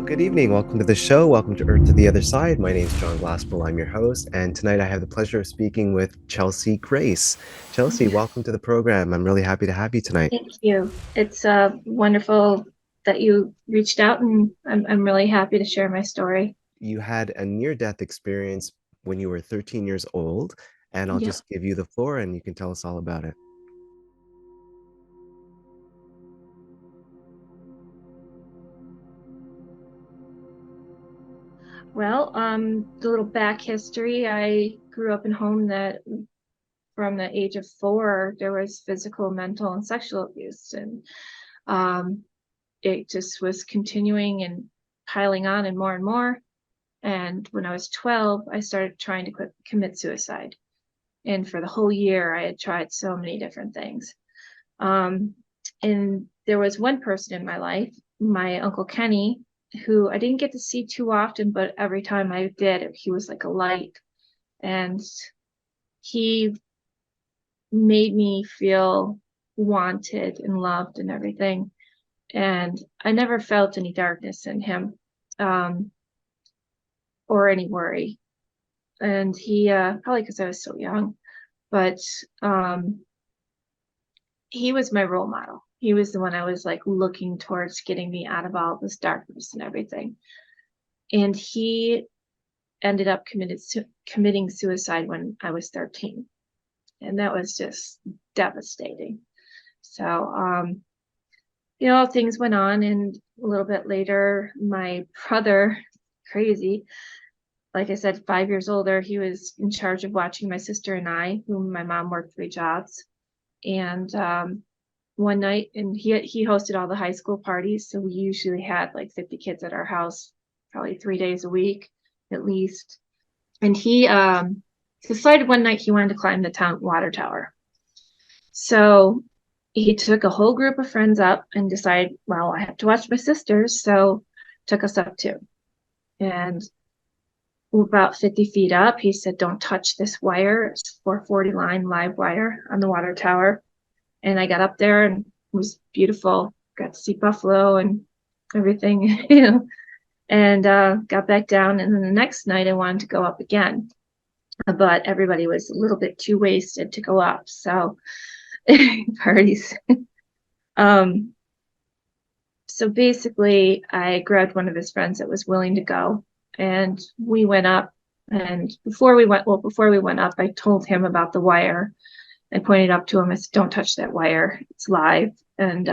Good evening. Welcome to the show. Welcome to Earth to the Other Side. My name is John Glasspool. I'm your host. And tonight I have the pleasure of speaking with Chelsea Grace. Chelsea, welcome to the program. I'm really happy to have you tonight. Thank you. It's wonderful that you reached out, and I'm really happy to share my story. You had a near-death experience when you were 13 years old, and I'll Yeah. just give you the floor and you can tell us all about it. Well, the little back history. I grew up in a home that from the age of 4, there was physical, mental, and sexual abuse, and um, it just was continuing and piling on and more and more. And when I was 12, I started trying to commit suicide. And for the whole year, I had tried so many different things. Um, and there was one person in my life, my Uncle Kenny, who I didn't get to see too often, but every time I did, he was like a light. And he made me feel wanted and loved and everything. And I never felt any darkness in him, um, or any worry. And he, probably because I was so young, but um, he was my role model. He was the one I was like looking towards getting me out of all this darkness and everything. And he ended up committing suicide when I was 13. And that was just devastating. So, things went on, and a little bit later, my brother, crazy, like I said, 5 years older, he was in charge of watching my sister and I, whom my mom worked 3 jobs. And one night, and he hosted all the high school parties, so we usually had like 50 kids at our house, probably 3 days a week at least. And he decided one night he wanted to climb the town water tower. So he took a whole group of friends up and decided, well, I have to watch my sisters, so took us up too. And about 50 feet up, he said, don't touch this wire. It's 440 line live wire on the water tower. And I got up there, and it was beautiful. Got to see buffalo and everything, and got back down. And then the next night I wanted to go up again, but everybody was a little bit too wasted to go up. So parties. Um, so basically I grabbed one of his friends that was willing to go, and we went up. And before we went up, I told him about the wire. I pointed up to him. I said, don't touch that wire. It's live. And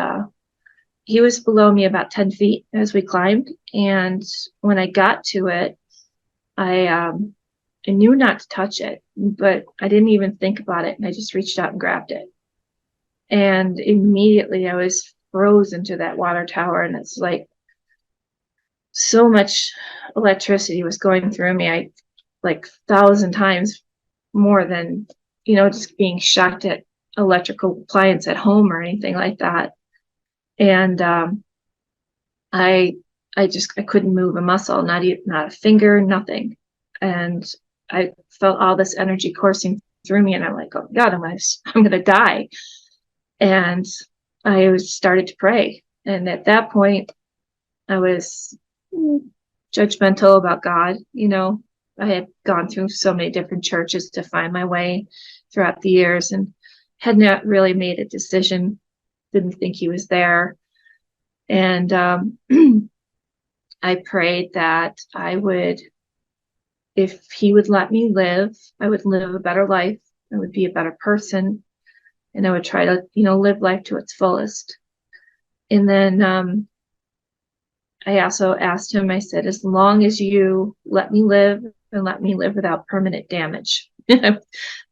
he was below me about 10 feet as we climbed. And when I got to it, I knew not to touch it, but I didn't even think about it. And I just reached out and grabbed it. And immediately I was frozen to that water tower. And it's like so much electricity was going through me. I like 1,000 times more than, just being shocked at electrical appliance at home or anything like that. And I I couldn't move a muscle, not a finger, nothing. And I felt all this energy coursing through me, and I'm like, oh God, I'm gonna die. And I started to pray. And at that point, I was judgmental about God. I had gone through so many different churches to find my way throughout the years, and had not really made a decision. Didn't think he was there. And I prayed that if he would let me live, I would live a better life. I would be a better person, and I would try to, live life to its fullest. And then I also asked him, I said, as long as you let me live, and let me live without permanent damage. I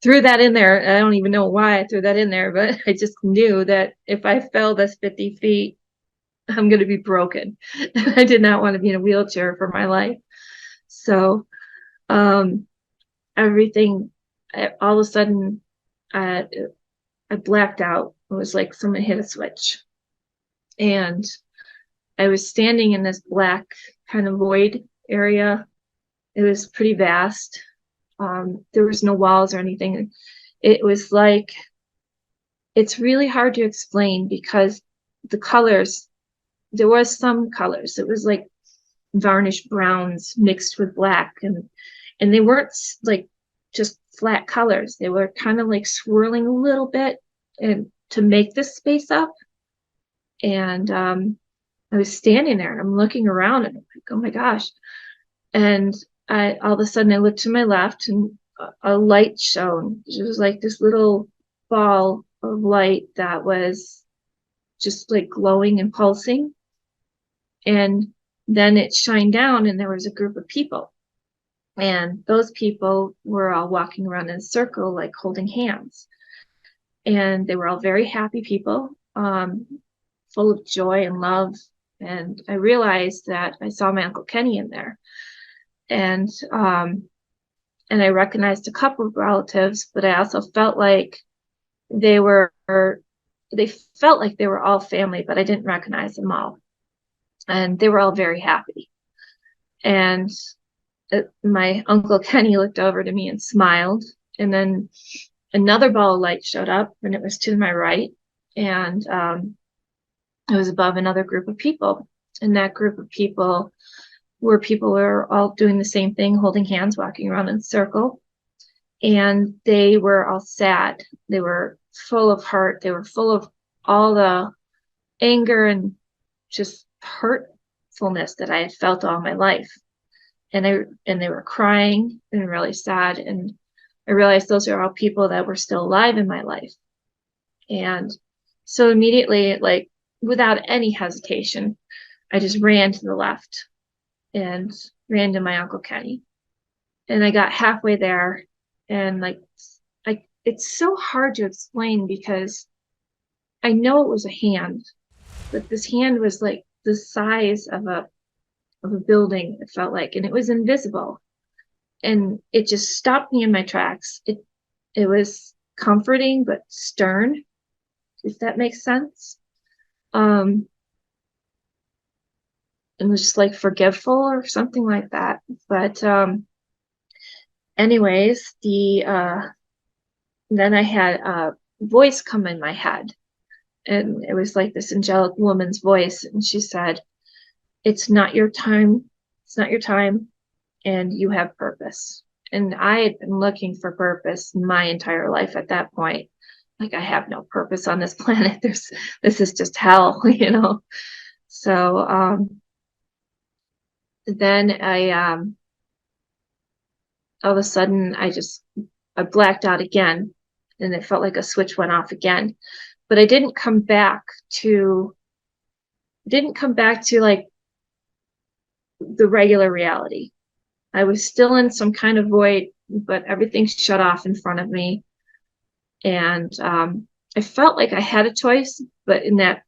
threw that in there. I don't even know why I threw that in there, but I just knew that if I fell this 50 feet, I'm going to be broken. I did not want to be in a wheelchair for my life. So um, everything, all of a sudden, I, I blacked out. It was like someone hit a switch. And I was standing in this black kind of void area. It was pretty vast. There was no walls or anything. It was like, it's really hard to explain because the colors, there was some colors. It was like varnished browns mixed with black, and they weren't like just flat colors. They were kind of like swirling a little bit and to make this space up. And I was standing there and I'm looking around and I'm like, oh my gosh. And I all of a sudden I looked to my left and a light shone. It was like this little ball of light that was just like glowing and pulsing. And then it shined down and there was a group of people. And those people were all walking around in a circle, like holding hands. And they were all very happy people, full of joy and love. And I realized that I saw my Uncle Kenny in there. And I recognized a couple of relatives, but I also felt like they were they felt like they were all family, but I didn't recognize them all. And they were all very happy. And my Uncle Kenny looked over to me and smiled. And then another ball of light showed up, and it was to my right. And it was above another group of people. And that group of people were all doing the same thing, holding hands, walking around in a circle. And they were all sad. They were full of heart. They were full of all the anger and just hurtfulness that I had felt all my life. And they were crying and really sad. And I realized those are all people that were still alive in my life. And so immediately, like without any hesitation, I just ran to the left and ran to my Uncle Kenny. And I got halfway there, and it's so hard to explain because I know it was a hand, but this hand was like the size of a building, it felt like, and it was invisible. And it just stopped me in my tracks. It was comforting but stern, if that makes sense. It was just like forgiveful or something like that. But anyways, then I had a voice come in my head, and it was like this angelic woman's voice, and she said, it's not your time, it's not your time, and you have purpose. And I had been looking for purpose my entire life at that point. Like, I have no purpose on this planet. This is just hell, you know. So then all of a sudden I blacked out again, and it felt like a switch went off again. But I didn't come back to like the regular reality. I was still in some kind of void, but everything shut off in front of me. And I felt like I had a choice, but in that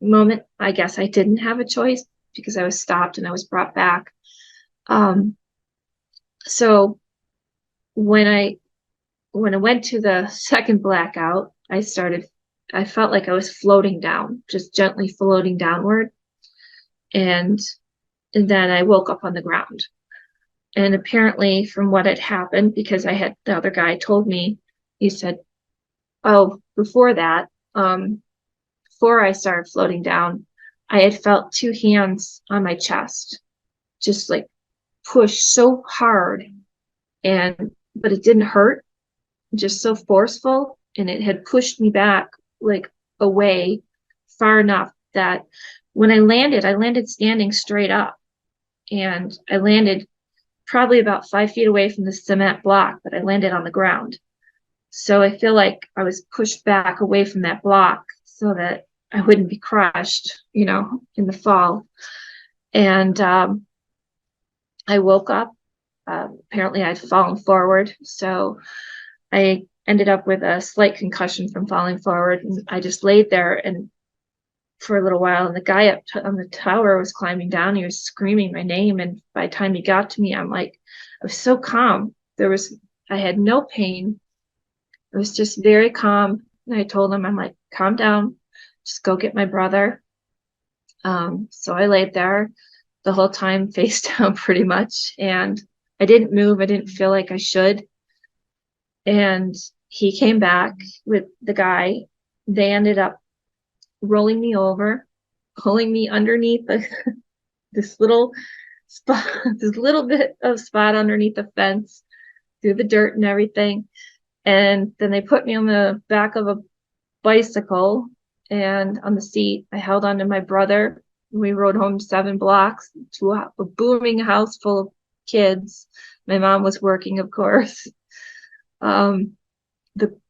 moment, I guess I didn't have a choice because I was stopped and I was brought back. So when I went to the second blackout, I felt like I was floating down, just gently floating downward. And then I woke up on the ground. And apparently from what had happened, because the other guy told me, he said, oh, before that, before I started floating down, I had felt two hands on my chest, just like push so hard, but it didn't hurt, just so forceful, and it had pushed me back like away far enough that when I landed standing straight up, and I landed probably about 5 feet away from the cement block, but I landed on the ground. So I feel like I was pushed back away from that block so that I wouldn't be crushed, you know, in the fall. And I woke up. Apparently I'd fallen forward. So I ended up with a slight concussion from falling forward. And I just laid there and for a little while. And the guy up on the tower was climbing down. He was screaming my name. And by the time he got to me, I was so calm. I had no pain. It was just very calm. And I told him, I'm like, calm down, just go get my brother. So I laid there the whole time, face down pretty much. And I didn't move. I didn't feel like I should. And he came back with the guy. They ended up rolling me over, pulling me underneath this little spot, this little bit of spot underneath the fence, through the dirt and everything. And then they put me on the back of a bicycle, and on the seat, I held on to my brother. We rode home 7 blocks to a booming house full of kids. My mom was working, of course. Um,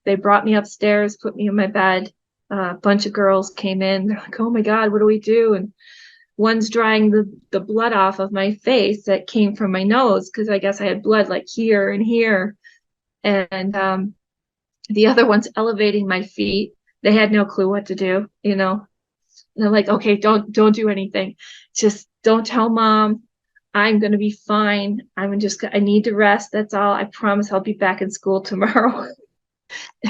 they brought me upstairs, put me in my bed. A bunch of girls came in. They're like, "Oh my God, what do we do?" And one's drying the blood off of my face that came from my nose, because I guess I had blood like here and here. And the other one's elevating my feet. They had no clue what to do, you know. And they're like, "Okay, don't do anything. Just don't tell mom. I'm gonna be fine. I need to rest. That's all. I promise I'll be back in school tomorrow."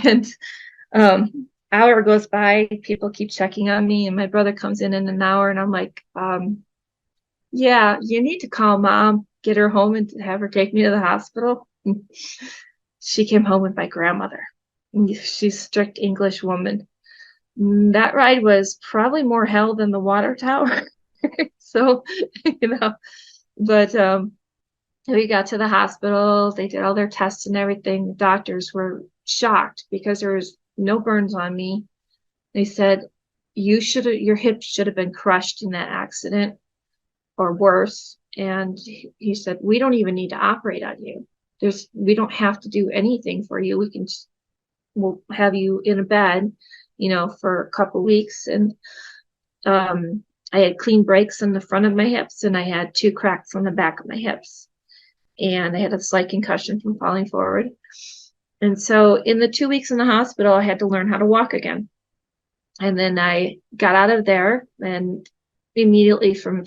And hour goes by, people keep checking on me, and my brother comes in an hour, and I'm like, yeah, you need to call mom, get her home, and have her take me to the hospital. She came home with my grandmother. She's a strict English woman. That ride was probably more hell than the water tower. So, you know, but we got to the hospital, they did all their tests and everything. The doctors were shocked because there was no burns on me. They said, your hip should have been crushed in that accident or worse. And he said, "We don't even need to operate on you. We don't have to do anything for you. We'll have you in a bed, for a couple weeks." And I had clean breaks in the front of my hips, and I had 2 cracks on the back of my hips. And I had a slight concussion from falling forward. And so in the 2 weeks in the hospital, I had to learn how to walk again. And then I got out of there, and immediately from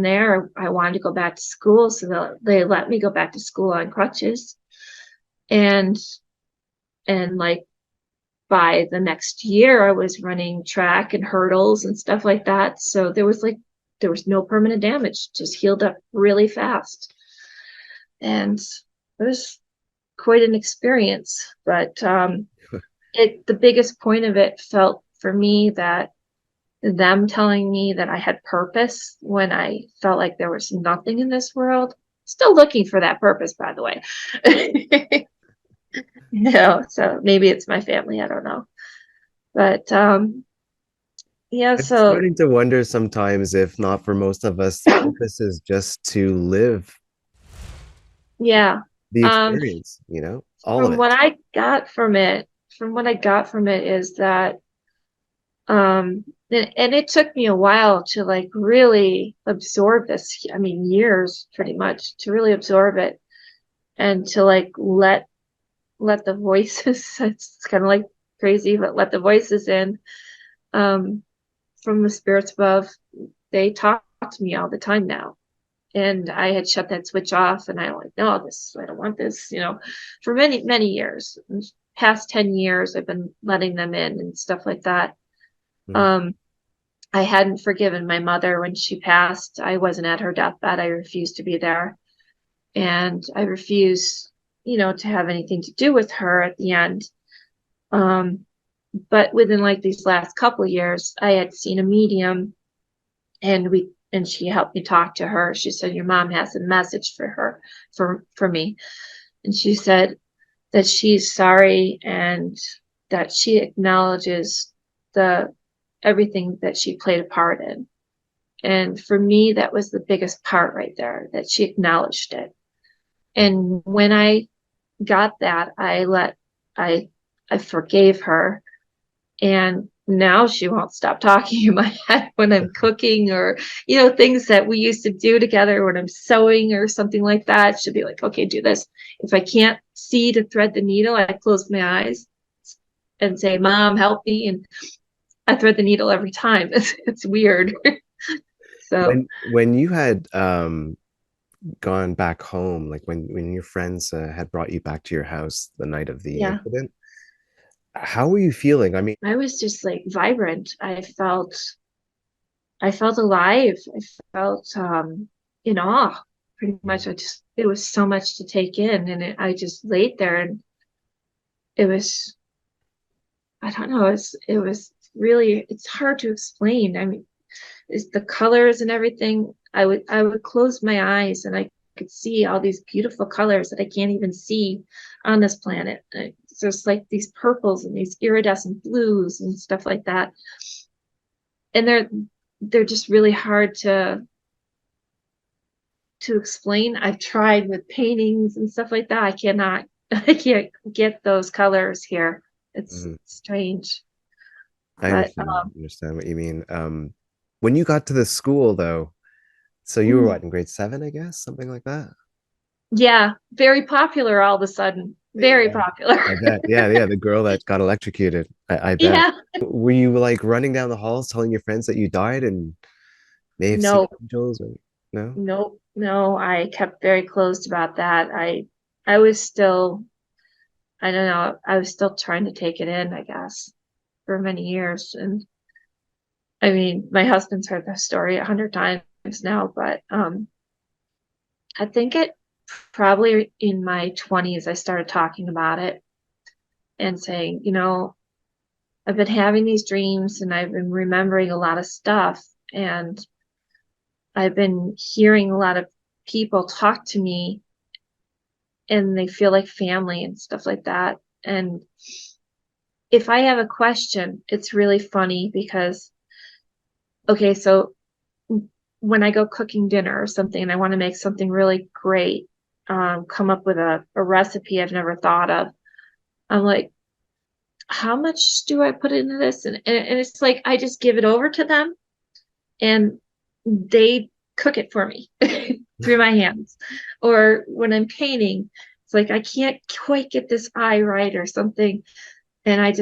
there, I wanted to go back to school. So they let me go back to school on crutches. And like by the next year, I was running track and hurdles and stuff like that. So there was no permanent damage, just healed up really fast. And it was quite an experience. But the biggest point of it felt for me that them telling me that I had purpose when I felt like there was nothing in this world. Still looking for that purpose, by the way. So maybe it's my family, I don't know. But yeah, I'm so starting to wonder sometimes if not for most of us, purpose is just to live yeah. the Um, experience, all of from what it. I got from it, is that and it took me a while to like really absorb this. I mean, years pretty much to really absorb it, and to like let the voices, it's kind of like crazy, but let the voices in, um from the spirits above. They talk to me all the time now, and I had shut that switch off, and I'm like, "No, I don't want this," for many many years. Past 10 years I've been letting them in and stuff like that. Mhm. um I hadn't forgiven my mother when she passed. I wasn't at her deathbed. I refused to be there, and I refused, to have anything to do with her at the end. um but within like these last couple of years, I had seen a medium, and she helped me talk to her. She said, "Your mom has a message for her, for me." And she said that she's sorry, and that she acknowledges the everything that she played a part in. And for me, that was the biggest part right there, that she acknowledged it. And when I got that, I I forgave her. And now she won't stop talking in my head when I'm cooking, or things that we used to do together when I'm sewing or something like that. She'll be like, "Okay, do this." If I can't see to thread the needle, I close my eyes and say, "Mom, help me," and I thread the needle every time. It's weird. So When you had gone back home, like when your friends had brought you back to your house the night of the yeah, incident, how were you feeling? I mean, I was just like vibrant. I felt alive. I felt in awe, pretty much. It was so much to take in, and I just laid there, and it was, I don't know, it was really, it's hard to explain. I mean, it's the colors and everything. I would close my eyes and I could see all these beautiful colors that I can't even see on this planet. It's just like these purples and these iridescent blues and stuff like that. And they're just really hard to explain. I've tried with paintings and stuff like that. I can't get those colors here. It's Mhm. strange. I But understand what you mean. When you got to the school though, so you were mm, what, in grade 7, I guess, something like that? yeah, very popular all of a sudden. Very Yeah, popular. I bet. Yeah, yeah, the girl that got electrocuted. I bet. Yeah. Were you like running down the halls telling your friends that you died and may have seen No, angels or no? nope, no, I kept very closed about that. I was still, I don't know, I was still trying to take it in, I guess, for many years. And I mean, my husband's heard the story 100 times now, but I think it probably in my 20s I started talking about it and saying, I've been having these dreams and I've been remembering a lot of stuff, and I've been hearing a lot of people talk to me and they feel like family and stuff like that. And if I have a question, it's really funny because, okay, so when I go cooking dinner or something and I want to make something really great, come up with a recipe I've never thought of, I'm like, how much do I put into this? And it's like I just give it over to them and they cook it for me through my hands. Or when I'm painting, it's like I can't quite get this eye right or something. And I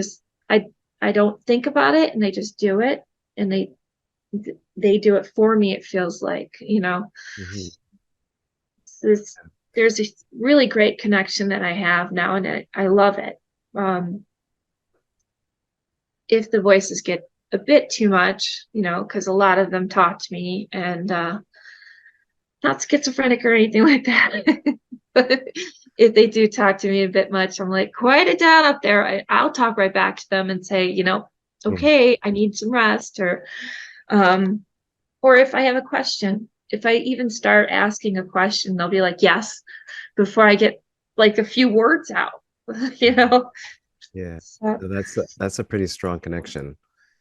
I don't think about it and I just do it, and they do it for me, it feels like, Hmm. this there's a really great connection that I have now, and I love it. Um, if the voices get a bit too much, because a lot of them talk to me, and not schizophrenic or anything like that. But if they do talk to me a bit much, I'm like, quiet it down up there. I'll talk right back to them and say, okay, I need some rest, um, or if I have a question, if I even start asking a question, they'll be like, yes, before I get like a few words out, you know? Yeah. So So that's a pretty strong connection.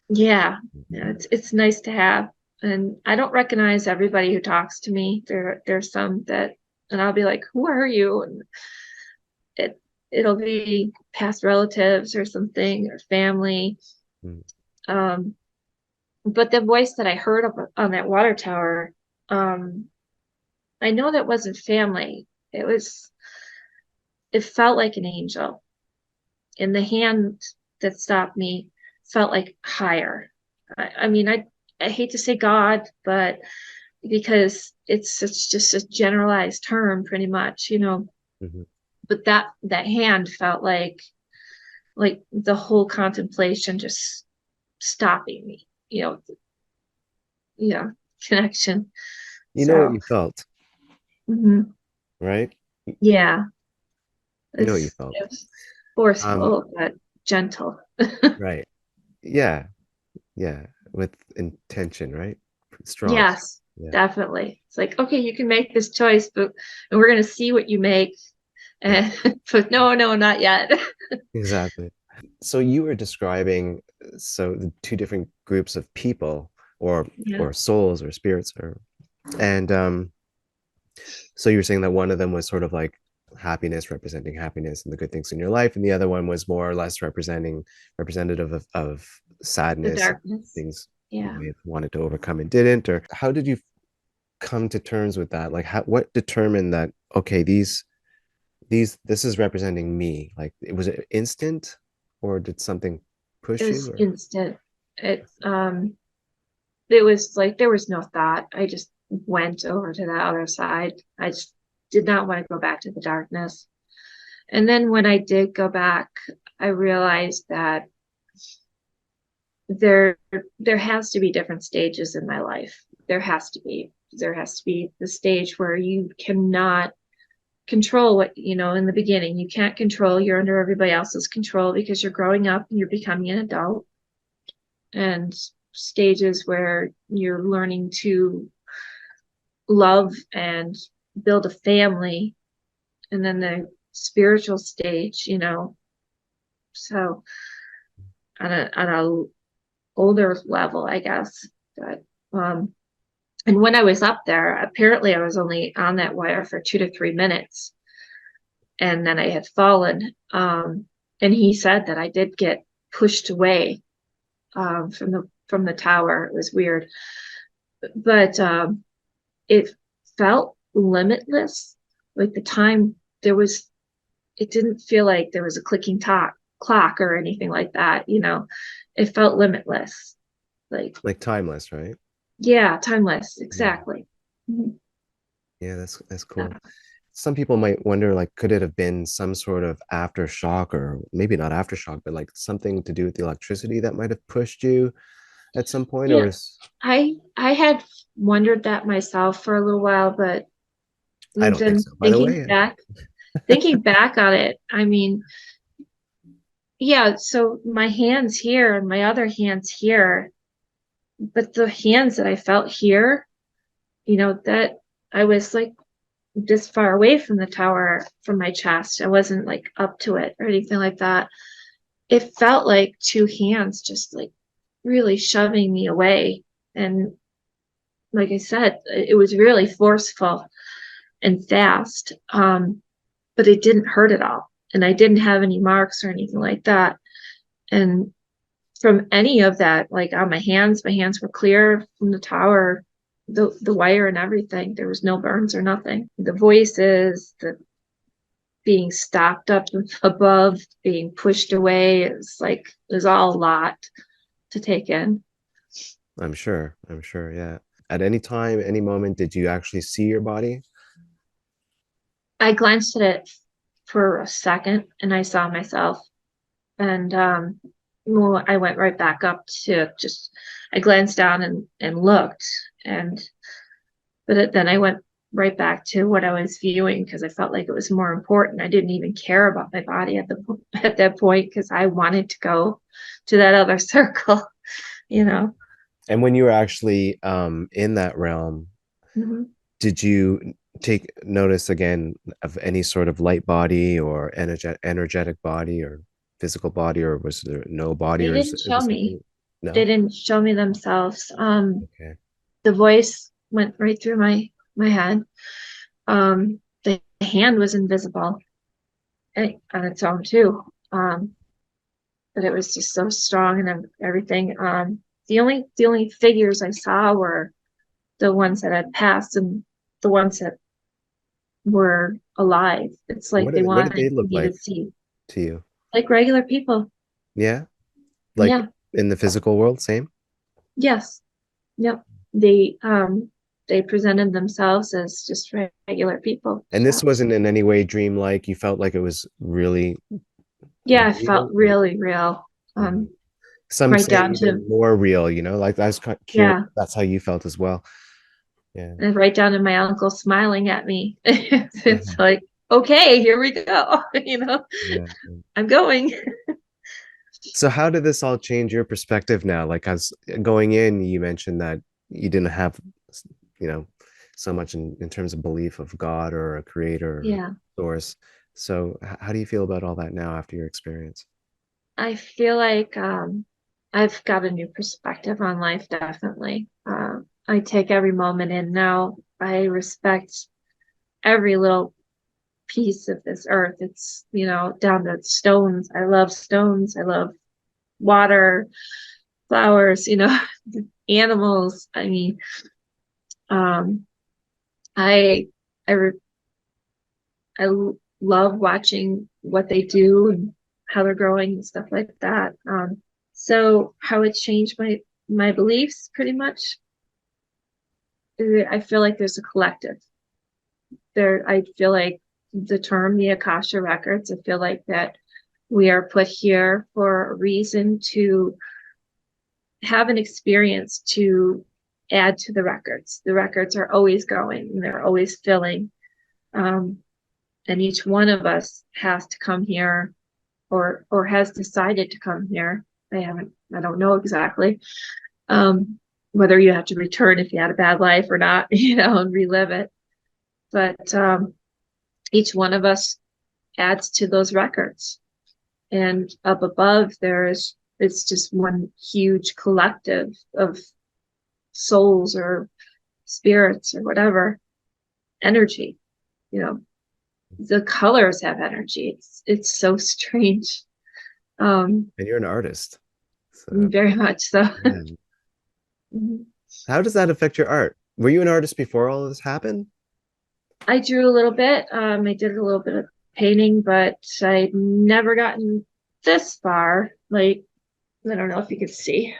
yeah, yeah, it's nice to have. And I don't recognize everybody who talks to me. There's some that, and I'll be like, who are you? And it it'll be past relatives or something or family. Mm. Um, but the voice that I heard on that water tower, I know that wasn't family. It felt like an angel. And the hand that stopped me felt like higher. I mean, I hate to say God, but because it's just a generalized term pretty much, Mhm. but that hand felt like the whole contemplation just stopping me, yeah, connection. You know what So you felt, mhm, right? yeah, You know what you felt. it's Um, forceful but gentle. right. Yeah, yeah, with intention, right? Strong. Yes, Yeah, definitely. It's like, okay, you can make this choice, and we're gonna see what you make. yeah, And but no, no, not yet. exactly. So you were describing so the two different groups of people Yeah, or souls or spirits or and so you were saying that one of them was sort of like happiness, representing happiness and the good things in your life, and the other one was more or less representative of the sadness and darkness. things you Yeah. may have wanted to overcome and didn't. Or how did you come to terms with that? Like what determined that, okay, this is representing me? Like was it instant or did something It push you was or instant. It was like there was no thought. I just went over to the other side. I just did not want to go back to the darkness. And then when I did go back, I realized that there there has to be different stages in my life. There has to be the stage where you cannot control what, in the beginning. You can't control, you're under everybody else's control because you're growing up and you're becoming an adult, and stages where you're learning to love and build a family, and then the spiritual stage, so on a older level, I guess. But and when I was up there, apparently I was only on that wire for 2 to 3 minutes, and then I had fallen. And he said that I did get pushed away from the tower. It was weird, but it felt limitless. Like the time there was, it didn't feel like there was a clicking clock or anything like that. It felt limitless. Like, Like timeless, right? yeah, timeless. Mm. Exactly. Mhm. Yeah, that's cool. Yeah. Some people might wonder, like, could it have been some sort of aftershock, or maybe not aftershock, but like something to do with the electricity that might have pushed you at some point, Yeah, or is I had wondered that myself for a little while, but I don't think then so, by the way. thinking back on it, I mean, yeah, so my hands here and my other hands here, but the hands that I felt here, that I was like this far away from the tower from my chest. I wasn't like up to it or anything like that. It felt like two hands just like really shoving me away. And like I said, it was really forceful and fast. But it didn't hurt at all. And I didn't have any marks or anything like that. And from any of that, like on my hands were clear from the tower, the wire and everything. There was no burns or nothing. The voices, the being stopped up above, being pushed away, it was all a lot to take in. I'm sure, yeah. At any time, any moment, did you actually see your body? I glanced at it for a second and I saw myself. And well, I went right back up to just, I glanced down and looked. And then I went right back to what I was viewing because I felt like it was more important. I didn't even care about my body at that point because I wanted to go to that other circle, you know. And when you were actually in that realm, Mhm. did you take notice again of any sort of light body or energetic body or physical body, or was there no body, They or didn't is show this me. something? They No? didn't show me themselves. Okay. The voice went right through my head. The hand was invisible on its own too. But it was just so strong and everything. The only figures I saw were the ones that had passed and the ones that were alive. It's like they What did they wanted look me to like see to you? like regular people. Yeah? Like Yeah. in the physical world, same? Yes. Yep. They presented themselves as just regular people. And this So wasn't in any way dreamlike. You felt like it was really yeah, I real, felt or really real. mhm. Um, Some right say down to even more real, like I was curious yeah, if that's how you felt as well. Yeah. and right down to my uncle smiling at me. It's Yeah. like, okay, here we go. Yeah. I'm going. So how did this all change your perspective now? Like, as going in, you mentioned that you didn't have, you know, so much in terms of belief of God or a creator or Yeah, source. So how do you feel about all that now after your experience? I feel like I've got a new perspective on life, definitely. I take every moment in now. I respect every little piece of this earth. It's, down to stones. I love stones. I love water, flowers, animals. I mean, um, I I re- I love watching what they do and how they're growing and stuff like that. So how it changed my beliefs pretty much. I feel like there's a collective there. I feel like the Akasha records. I feel like that we are put here for a reason to have an experience to add to the records. The records are always going and they're always filling. Um, and each one of us has to come here or has decided to come here. I don't know exactly. whether you have to return if you had a bad life or not, and relive it. But each one of us adds to those records. And up above, it's just one huge collective of souls or spirits or whatever, energy. You know, the colors have energy. It's so strange. And you're an artist. So Very much so. yeah. Mhm. How does that affect your art? Were you an artist before all of this happened? I drew a little bit. I did a little bit of painting, but I'd never gotten this far. Like, I don't know if you can see.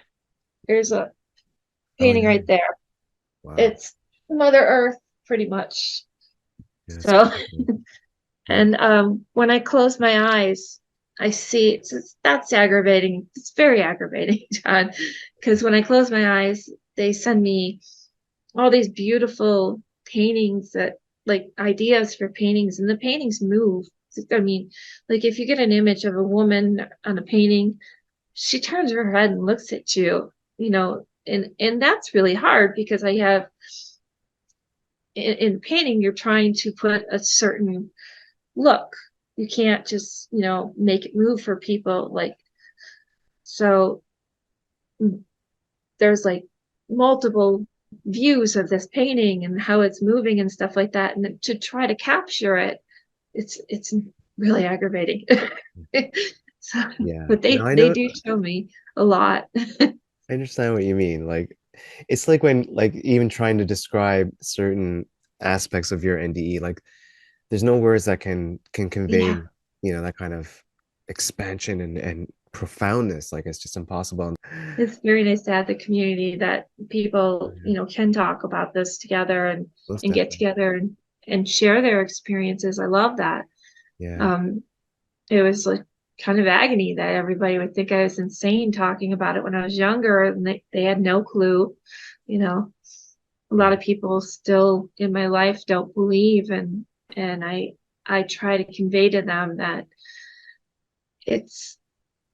There's a Oh painting yeah. right there. Wow. It's Mother Earth, pretty much. Yeah, it's So, beautiful. Yeah. and when I close my eyes, I see that's aggravating. It's very aggravating, John, because when I close my eyes, they send me all these beautiful paintings that like ideas for paintings, and the paintings move. I mean, like if you get an image of a woman on a painting, she turns her head and looks at you, and that's really hard because I have in painting, you're trying to put a certain look. You can't just make it move for people. Like, so there's like multiple views of this painting and how it's moving and stuff like that. And to try to capture it, it's really aggravating. So, Yeah. but No, they do show me a lot. I understand what you mean. Like it's like when like even trying to describe certain aspects of your NDE, like there's no words that can Yeah. convey, that kind of expansion and profoundness. Like it's just impossible. It's very nice to have the community that people can talk about this together Most and get definitely. together and share their experiences. I love that. Yeah. Um, it was like kind of agony that everybody would think I was insane talking about it when I was younger, and they had no clue. You know, a lot Yeah. of people still in my life don't believe, and I try to convey to them that it's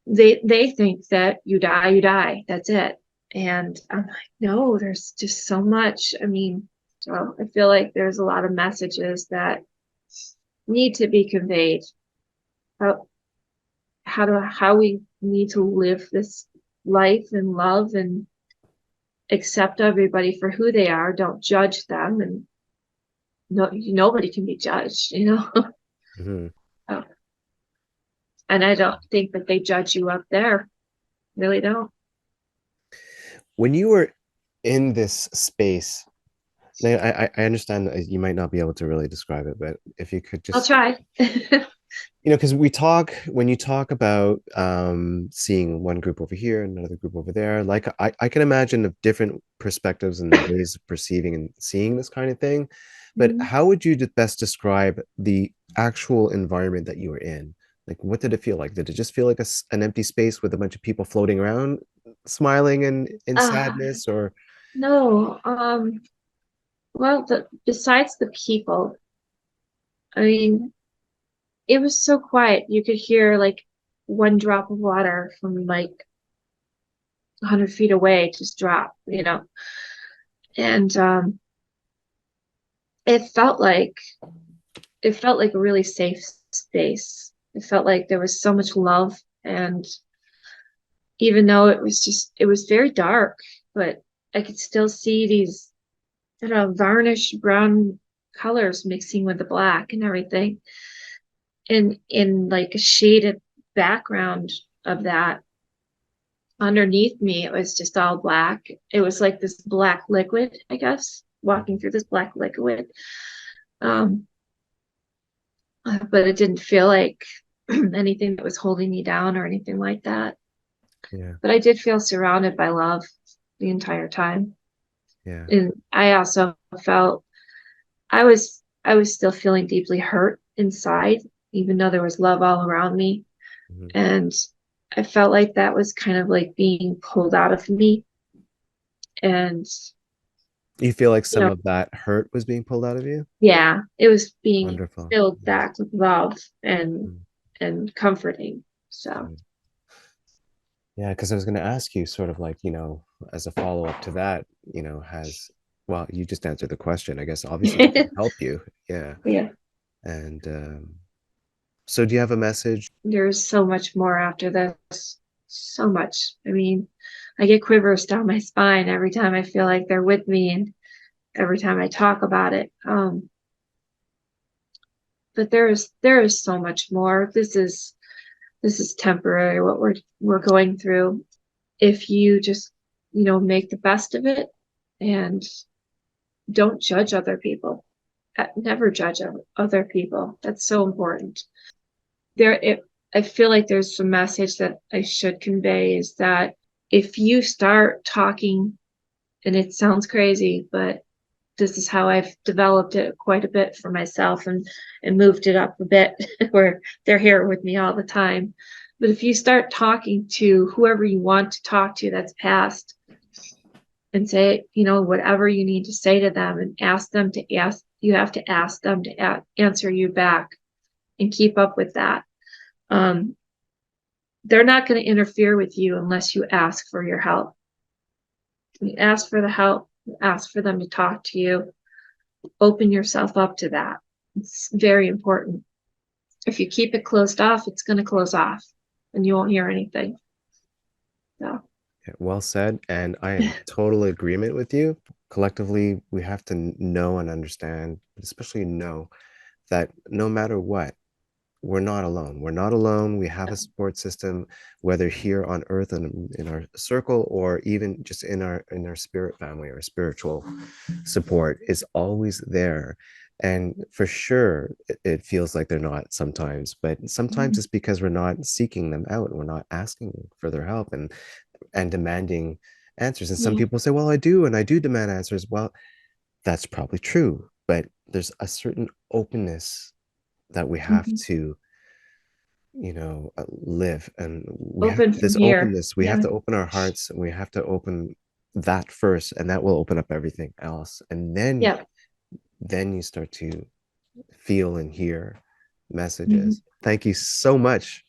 they think that you die, that's it. And I'm like, no, there's just so much. I mean, so I feel like there's a lot of messages that need to be conveyed. How how we need to live this life and love and accept everybody for who they are. Don't judge them, and nobody can be judged. Mhm. Oh, and I don't think that they judge you up there. Really don't. When you were in this space, now, I understand that you might not be able to really describe it, but if you could I'll just, try. because when you talk about seeing one group over here and another group over there, like I can imagine of different perspectives and ways of perceiving and seeing this kind of thing. But Mhm. how would you best describe the actual environment that you were in? Like, what did it feel like? Did it just feel like an empty space with a bunch of people floating around, smiling and in Uh, sadness, or no. Well, besides the people, I mean, it was so quiet. You could hear like one drop of water from like 100 feet away just drop. And it felt like it felt like a really safe space. It felt like there was so much love, and even though it was very dark, but I could still see these, I don't know, varnished brown colors mixing with the black and everything. And in like a shaded background of that, underneath me, it was just all black. It was like this black liquid, I guess, walking through this black liquid. Um, but it didn't feel like anything that was holding me down or anything like that. yeah, But I did feel surrounded by love the entire time. yeah. And I also felt I was still feeling deeply hurt inside, even though there was love all around me. Mhm. And I felt like that was kind of like being pulled out of me. And, You feel like you some know, of that hurt was being pulled out of you? yeah, it was being Wonderful. filled back with love and Mhm. and comforting. So Good. Yeah, because I was going to ask you sort of like, as a follow-up to that, well, you just answered the question. I guess obviously it did help you. Yeah. Yeah, And so do you have a message? there's so much more after this. So much. I mean, I get quivers down my spine every time I feel like they're with me and every time I talk about it. But there is so much more. This is temporary what we're going through. If you just, make the best of it and don't judge other people. Never judge other people. That's so important. I feel like there's a message that I should convey is that if you start talking, and it sounds crazy, but this is how I've developed it quite a bit for myself and moved it up a bit where they're here with me all the time. But if you start talking to whoever you want to talk to that's passed and say, whatever you need to say to them and you have to ask them to answer you back and keep up with that. Um, they're not going to interfere with you unless you ask for your help. You ask for the help, ask for them to talk to you, open yourself up to that. It's very important. If you keep it closed off, it's going to close off and you won't hear anything. So, Yeah, well said. And I am total agreement with you. Collectively, we have to know and understand, but especially know that no matter what, we're not alone. We're not alone. We have a support system, whether here on earth and in our circle, or even just in our spirit family, our spiritual support is always there. And for sure, it feels like they're not sometimes, but sometimes it's because we're not seeking them out. We're not asking for their help and demanding answers. And some yeah. people say, well, I do, and I do demand answers. Well, that's probably true, but there's a certain openness that we have Mm-hmm. to live, and we have Open from this here. openness. We have Yeah. to open our hearts, and we have to open that first, and that will open up everything else, and then Yeah. you start to feel and hear Mm-hmm. messages. Thank you so much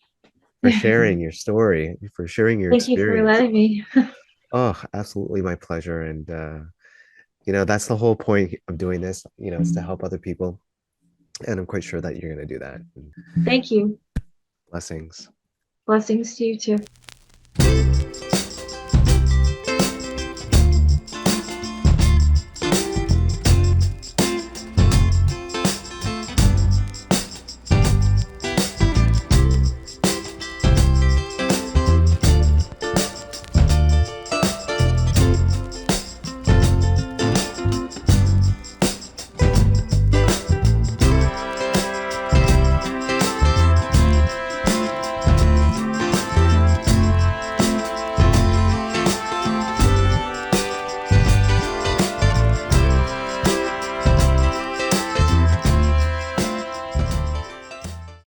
for sharing your story, for sharing your Thank you for experience. letting me. Oh, absolutely my pleasure. And that's the whole point of doing this, is to help other people, and I'm quite sure that you're going to do that. Thank you. Blessings. Blessings to you too.